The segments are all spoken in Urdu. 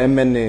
MNA,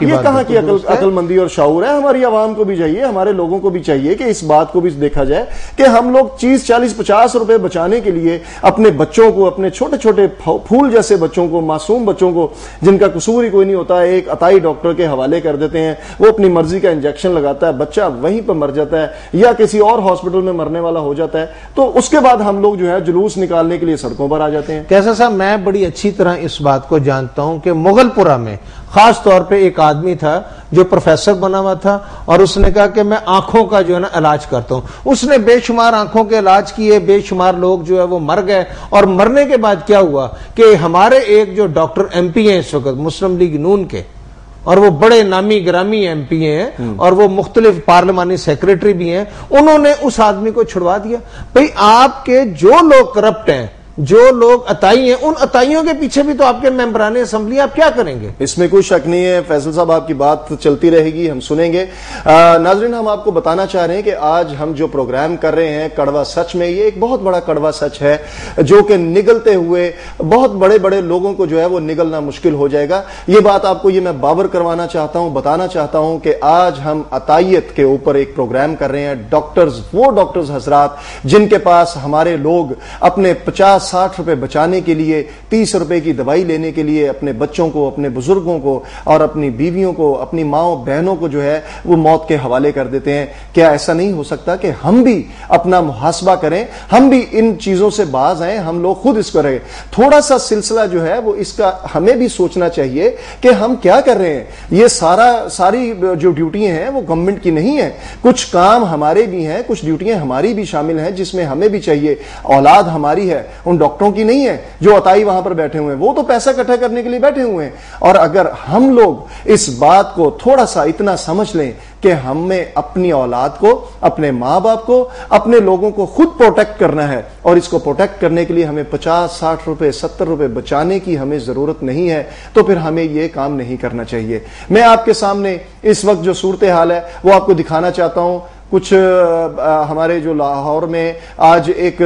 یہ کہاں کی عقل مندی اور شعور ہے؟ ہماری عوام کو بھی چاہیے, ہمارے لوگوں کو بھی چاہیے کہ اس بات کو بھی دیکھا جائے کہ ہم لوگ 30, 40, 50 روپے بچانے کے لیے اپنے بچوں کو, اپنے چھوٹے چھوٹے پھول جیسے بچوں کو, معصوم بچوں کو جن کا قصور ہی کوئی نہیں ہوتا, ایک عطائی ڈاکٹر کے حوالے کر دیتے ہیں. وہ اپنی مرضی کا انجیکشن لگاتا ہے, بچہ وہیں پر مر جاتا ہے یا کسی اور ہاسپٹل میں مرنے والا ہو جاتا ہے. تو اس کے بعد ہم لوگ جو ہے جلوس نکالنے کے لیے سڑکوں پر آ جاتے ہیں. کیسا صاحب, میں بڑی اچھی طرح اس بات کو جانتا ہوں کہ مغل پورہ میں خاص طور پہ ایک آدمی تھا جو پروفیسر بنا ہوا تھا, اور اس نے کہا کہ میں آنکھوں کا جو ہے نا علاج کرتا ہوں. اس نے بے شمار آنکھوں کے علاج کیے, بے شمار لوگ جو ہے وہ مر گئے. اور مرنے کے بعد کیا ہوا کہ ہمارے ایک جو ڈاکٹر ایم پی ہیں اس وقت مسلم لیگ نون کے, اور وہ بڑے نامی گرامی ایم پی ہیں اور وہ مختلف پارلیمانی سیکریٹری بھی ہیں, انہوں نے اس آدمی کو چھڑوا دیا. بھئی آپ کے جو لوگ کرپٹ ہیں, جو لوگ عطائی ہیں, ان عطائیوں کے پیچھے بھی تو آپ کے ممبران اسمبلی, آپ کیا کریں گے؟ اس میں کوئی شک نہیں ہے. فیصل صاحب آپ کی بات چلتی رہے گی, ہم سنیں گے. ناظرین, ہم آپ کو بتانا چاہ رہے ہیں کہ آج ہم جو پروگرام کر رہے ہیں کڑوا سچ میں, یہ ایک بہت بڑا کڑوا سچ ہے جو کہ نگلتے ہوئے بہت بڑے بڑے لوگوں کو جو ہے وہ نگلنا مشکل ہو جائے گا. یہ بات آپ کو یہ میں باور کروانا چاہتا ہوں, بتانا چاہتا ہوں کہ آج ہم عطائیت کے اوپر ایک پروگرام کر رہے ہیں. ڈاکٹرز, وہ ڈاکٹرز حضرات جن کے پاس ہمارے لوگ اپنے 50-60 روپے بچانے کے لیے, 30 روپے کی دوائی لینے کے لیے اپنے بچوں کو, اپنے بزرگوں کو اور اپنی بیویوں کو, اپنی ماؤں بہنوں کو جو ہے وہ موت کے حوالے کر دیتے ہیں. کیا ایسا نہیں ہو سکتا کہ ہم بھی اپنا محاسبہ کریں, ہم بھی ان چیزوں سے باز آئیں, ہم لوگ خود اس کو رہیں؟ تھوڑا سا سلسلہ جو ہے وہ اس کا ہمیں بھی سوچنا چاہیے کہ ہم کیا کر رہے ہیں. یہ ساری جو ڈیوٹیاں ہیں وہ گورنمنٹ کی نہیں ہیں, کچھ کام ہمارے بھی ہیں, کچھ ڈیوٹیاں ہماری بھی شامل ہیں جس میں ہمیں بھی چاہیے. اولاد ہماری ہے, ان ڈاکٹروں کی نہیں ہے جو عطائی وہاں پر بیٹھے ہوئے ہیں, وہ تو پیسہ اکٹھا کرنے کے لیے بیٹھے ہوئے ہیں. اور اگر ہم لوگ اس بات کو تھوڑا سا اتنا سمجھ لیں کہ ہمیں اپنی اولاد کو, اپنے ماں باپ کو, اپنے لوگوں کو خود پروٹیکٹ کرنا ہے, اور اس کو پروٹیکٹ کرنے کے لیے ہمیں 50-60 روپے 70 روپے بچانے کی ہمیں ضرورت نہیں ہے, تو پھر ہمیں یہ کام نہیں کرنا چاہیے. میں آپ کے سامنے اس وقت جو صورتحال ہے وہ آپ کو دکھانا چاہتا ہوں. کچھ ہمارے جو لاہور میں آج ایک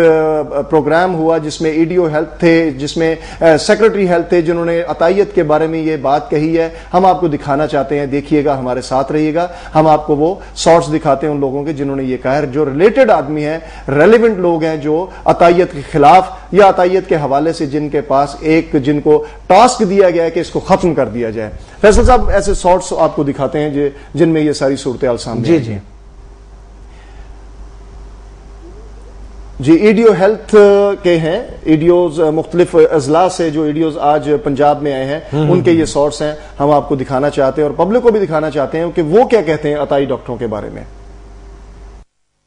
پروگرام ہوا جس میں ایڈیو ہیلتھ تھے, جس میں سیکرٹری ہیلتھ تھے, جنہوں نے عطائیت کے بارے میں یہ بات کہی ہے. ہم آپ کو دکھانا چاہتے ہیں, دیکھیے گا, ہمارے ساتھ رہیے گا. ہم آپ کو وہ شارٹس دکھاتے ہیں ان لوگوں کے جنہوں نے یہ کہا ہے, جو ریلیٹڈ آدمی ہیں, ریلیونٹ لوگ ہیں, جو عطائیت کے خلاف یا عطائیت کے حوالے سے جن کے پاس جن کو ٹاسک دیا گیا ہے کہ اس کو ختم کر دیا جائے. فیصل صاحب, ایسے شارٹس آپ کو دکھاتے ہیں جن میں یہ ساری صورتحال سامنے. جی. جی, ایڈیو ہیلتھ کے ہیں, ایڈیوز مختلف اضلاع سے جو ایڈیوز آج پنجاب میں آئے ہیں ان کے یہ سورس ہیں. ہم آپ کو دکھانا چاہتے ہیں اور پبلک کو بھی دکھانا چاہتے ہیں کہ وہ کیا کہتے ہیں عطائی ڈاکٹروں کے بارے میں.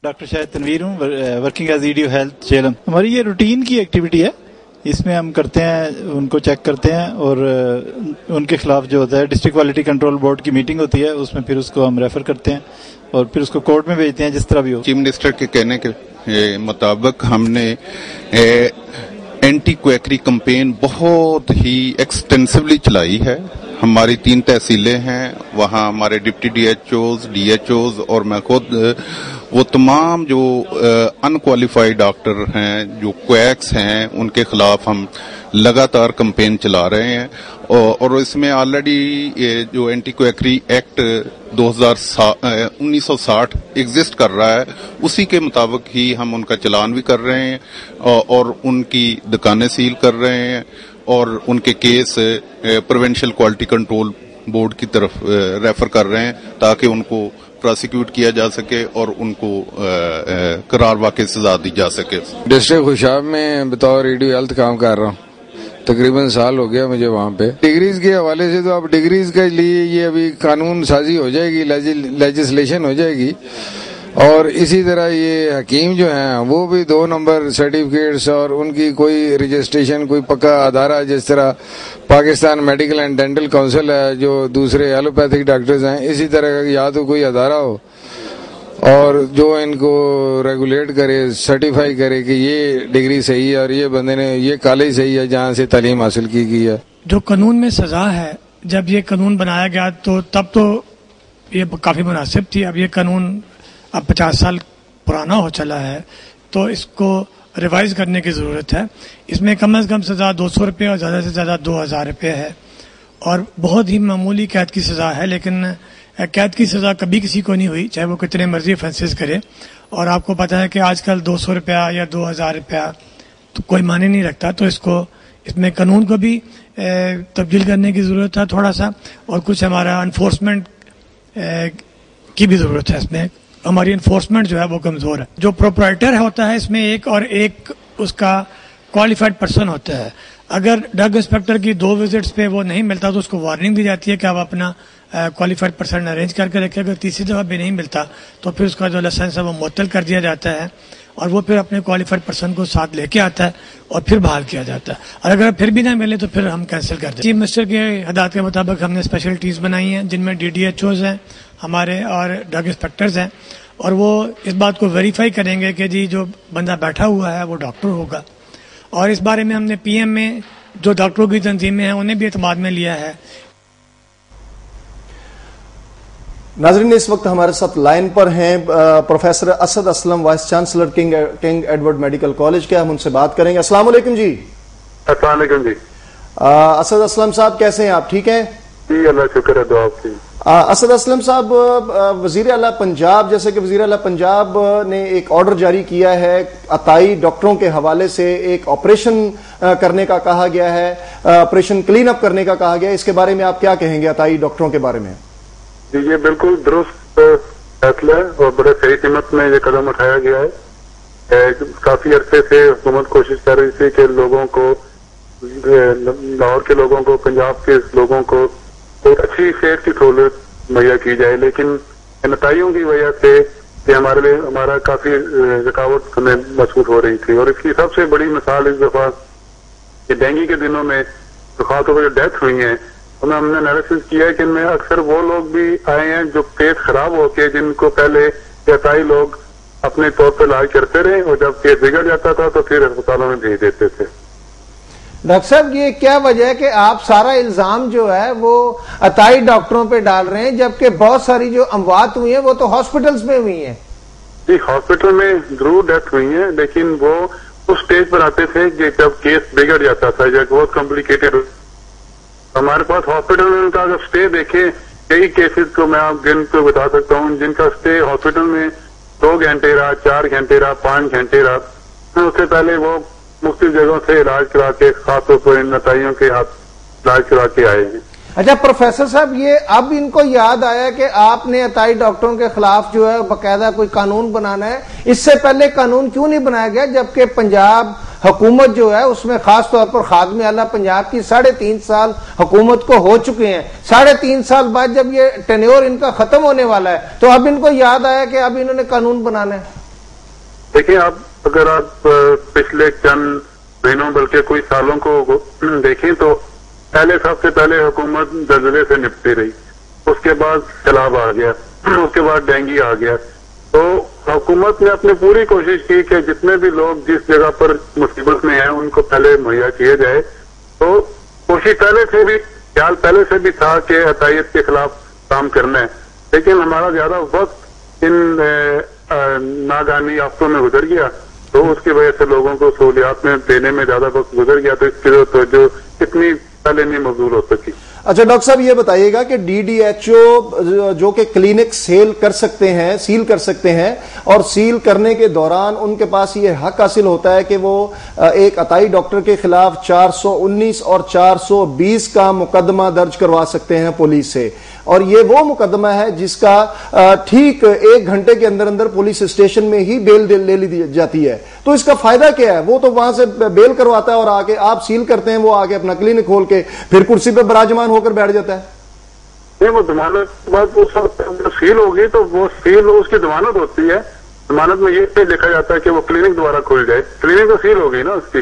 ڈاکٹر شاہد تنویر ہوں, working as audio health Jhelum. ہماری یہ روٹین کی ایکٹیویٹی ہے, اس میں ہم کرتے ہیں, ان کو چیک کرتے ہیں اور ان کے خلاف جو ہوتا ہے ڈسٹرکٹ کوالٹی کنٹرول بورڈ کی میٹنگ ہوتی ہے, اس میں پھر اس کو ہم ریفر کرتے ہیں اور پھر اس کو کورٹ میں بھیجتے ہیں, جس طرح بھی ہو. چیف منسٹر کے کہنے کے مطابق ہم نے اینٹی کویکری کمپین بہت ہی ایکسٹینسولی چلائی ہے. ہماری 3 تحصیلیں ہیں, وہاں ہمارے ڈپٹی ڈی ایچ اوز اور میں خود وہ تمام جو ان کوالیفائڈ ڈاکٹر ہیں, جو کویکس ہیں, ان کے خلاف ہم لگاتار کمپین چلا رہے ہیں. اور اس میں آلریڈی جو اینٹی کویکری ایکٹ 1960 ایگزسٹ کر رہا ہے, اسی کے مطابق ہی ہم ان کا چلان بھی کر رہے ہیں اور ان کی دکانیں سیل کر رہے ہیں اور ان کے case provincial quality control board کی طرف ریفر کر رہے ہیں تاکہ ان کو پراسیکیوٹ کیا جا سکے اور ان کو قرار واقع سزا دی جا سکے. ڈسٹرکٹ خوشاب میں بطور ایڈیو ہیلتھ کام کر رہا ہوں, تقریباً سال ہو گیا مجھے وہاں پہ. ڈگریز کے حوالے سے تو اب ڈگریز کے لیے یہ ابھی قانون سازی ہو جائے گی, لیجسلیشن ہو جائے گی, اور اسی طرح یہ حکیم جو ہیں وہ بھی 2 نمبر سرٹیفکیٹس اور ان کی کوئی رجسٹریشن, کوئی پکا ادارہ, جس طرح Pakistan medical and dental council ہے جو دوسرے ایلوپیتھک ڈاکٹرز ہیں, اسی طرح کا یا تو کوئی ادارہ ہو اور جو ان کو ریگولیٹ کرے, سرٹیفائی کرے کہ یہ ڈگری صحیح ہے اور یہ بندے نے یہ کالج صحیح ہے جہاں سے تعلیم حاصل کی گئی ہے. جو قانون میں سزا ہے, جب یہ قانون بنایا گیا تو تب تو یہ کافی مناسب تھی. اب یہ قانون اب 50 سال پرانا ہو چلا ہے, تو اس کو ریوائز کرنے کی ضرورت ہے. اس میں کم از کم سزا 200 روپے اور زیادہ سے زیادہ 2000 روپے ہے اور بہت ہی معمولی قید کی سزا ہے. لیکن قید کی سزا کبھی کسی کو نہیں ہوئی چاہے وہ کتنے مرضی افینسز کرے. اور آپ کو پتہ ہے کہ آج کل 200 روپیہ یا 2000 روپیہ تو کوئی معنی نہیں رکھتا. تو اس میں قانون کو بھی تبدیل کرنے کی ضرورت ہے تھوڑا سا, اور کچھ ہمارا انفورسمنٹ کی بھی ضرورت ہے. اس میں ہماری انفورسمنٹ جو ہے وہ کمزور ہے. جو پروپرائٹر ہوتا ہے اس میں ایک اس کا کوالیفائڈ پرسن ہوتا ہے. اگر ڈرگ انسپیکٹر کی 2 وزٹس پہ وہ نہیں ملتا تو اس کو وارننگ دی جاتی ہے کہ آپ اپنا کوالیفائڈ پرسن ارینج کر کے رکھے. اگر تیسری دفعہ بھی نہیں ملتا تو پھر اس کا جو لائسنس ہے وہ معطل کر دیا جاتا ہے اور وہ پھر اپنے کوالیفائڈ پرسن کو ساتھ لے کے آتا ہے اور پھر بحال کیا جاتا ہے. اور اگر پھر بھی نہ ملے تو پھر ہم کینسل کر دیں. چیف منسٹر کے ہدایات کے مطابق ہم نے اسپیشل ٹیمز بنائی ہیں جن میں DDHOs ہیں ہمارے اور ڈرگ انسپیکٹرز ہیں, اور وہ اس بات کو ویریفائی کریں گے کہ جی جو بندہ بیٹھا ہوا ہے وہ ڈاکٹر ہوگا. اور اس بارے میں ہم نے PM میں جو ڈاکٹروں کی تنظیمیں ہیں انہیں بھی اعتماد میں لیا ہے. ناظرین اس وقت ہمارے ساتھ لائن پر ہیں professor Asad Aslam, vice chancellor king Edward medical college کے. ہم ان سے بات کریں گے. السلام علیکم جی. السلام علیکم جی. اسد اسلم صاحب کیسے ہیں آپ؟ ٹھیک ہیں جی, اللہ شکر ہے, دعا آپ کی. اسد اسلم صاحب, وزیر اعلیٰ پنجاب, جیسے کہ وزیر اعلیٰ پنجاب نے ایک آرڈر جاری کیا ہے, عطائی ڈاکٹروں کے حوالے سے ایک آپریشن کرنے کا کہا گیا ہے, آپریشن کلین اپ کرنے کا کہا گیا ہے. اس کے بارے میں آپ کیا کہیں گے عطائی ڈاکٹروں کے بارے میں؟ جی, یہ بالکل درست فیصلہ ہے اور بڑے صحیح سمت میں یہ قدم اٹھایا گیا ہے. کافی عرصے سے حکومت کوشش کر رہی تھی کہ لوگوں کو, لاہور کے لوگوں کو, پنجاب کے لوگوں کو ایک اچھی صحت کی سہولت مہیا کی جائے, لیکن نتائجوں کی وجہ سے کہ ہمارا کافی رکاوٹ ہمیں محسوس ہو رہی تھی. اور اس کی سب سے بڑی مثال اس دفعہ کہ ڈینگی کے دنوں میں خاص طور پر جو ڈیتھ ہوئی ہیں ہم نے انالیسس کیا ہے کہ ان میں اکثر وہ لوگ بھی آئے ہیں جو پیٹ خراب ہو کے, جن کو پہلے عطائی لوگ اپنے طور پر علاج کرتے رہے اور جب پیٹ بگڑ جاتا تھا تو پھر اسپتالوں میں بھیج دیتے تھے. ڈاکٹر صاحب یہ کیا وجہ ہے کہ آپ سارا الزام جو ہے وہ عطائی ڈاکٹروں پہ ڈال رہے ہیں جبکہ بہت ساری جو اموات ہوئی ہیں وہ تو ہاسپٹلز میں ہوئی ہیں؟ جی, ہاسپٹل میں ضرور ڈیتھ ہوئی ہیں, لیکن وہ اس سٹیج پر آتے تھے کہ جب کیس بگڑ جاتا تھا یا بہت کمپلیکیٹڈ. ہمارے پاس ہاسپٹل میں ان کا اگر اسٹے دیکھیں, کئی کیسز کو میں آپ گن کو بتا سکتا ہوں جن کا اسٹے ہاسپٹل میں 2 گھنٹے رہا, 4 گھنٹے رہا, 5 گھنٹے رہا. اس سے پہلے وہ مختلف جگہوں سے علاج کرا کے, خاص طور پر ان نتائجوں کے ہاتھ علاج کرا کے آئے ہیں. اچھا پروفیسر صاحب, یہ اب ان کو یاد آیا کہ آپ نے عطائی ڈاکٹروں کے خلاف جو ہے باقاعدہ کوئی قانون بنانا ہے. اس سے پہلے قانون کیوں نہیں بنایا گیا جبکہ پنجاب حکومت جو ہے اس میں خاص طور پر خادم اعلیٰ پنجاب کی 3.5 سال حکومت کو ہو چکے ہیں. 3.5 سال بعد جب یہ ٹینیور ان کا ختم ہونے والا ہے تو اب ان کو یاد آیا کہ اب انہوں نے قانون بنانا ہے. دیکھیں, اگر آپ پچھلے چند مہینوں بلکہ کوئی سالوں کو دیکھیں تو سب سے پہلے حکومت زلزلے سے نپٹی رہی, اس کے بعد سیلاب آ گیا, اس کے بعد ڈینگی آ گیا. تو حکومت نے اپنی پوری کوشش کی کہ جتنے بھی لوگ جس جگہ پر مصیبت میں ہیں ان کو پہلے مہیا کیا جائے. تو کوشش خیال پہلے سے بھی تھا کہ عطائیت کے خلاف کام کرنا ہے, لیکن ہمارا زیادہ وقت ان ناگہانی آفتوں میں گزر گیا تو اس کی وجہ سے لوگوں کو سہولیات میں دینے میں زیادہ وقت گزر گیا, تو اس کی توجہ اتنی پہلے نہیں مبذول ہو سکی. اچھا ڈاکٹر صاحب یہ بتائیے گا کہ DDHO جو کہ کلینک سیل کر سکتے ہیں, سیل کر سکتے ہیں, اور سیل کرنے کے دوران ان کے پاس یہ حق حاصل ہوتا ہے کہ وہ ایک عطائی ڈاکٹر کے خلاف 419 اور 420 کا مقدمہ درج کروا سکتے ہیں پولیس سے, اور یہ وہ مقدمہ ہے جس کا ٹھیک 1 گھنٹے کے اندر اندر پولیس اسٹیشن میں ہی بیل لے لی جاتی ہے. تو اس کا فائدہ کیا ہے؟ وہ تو وہاں سے بیل کرواتا ہے اور آگے آپ سیل کرتے ہیں, وہ آگے اپنا کلینک کھول کے پھر کرسی پہ براجمان ہو کر بیٹھ جاتا ہے. نہیں, وہ ضمانت بات اس وقت سیل ہوگی تو وہ سیل اس کی ضمانت ہوتی ہے. ضمانت میں یہ لکھا جاتا ہے کہ وہ کلینک دوبارہ کھول جائے, کلینک تو سیل ہو گئی نا اس کی.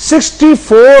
64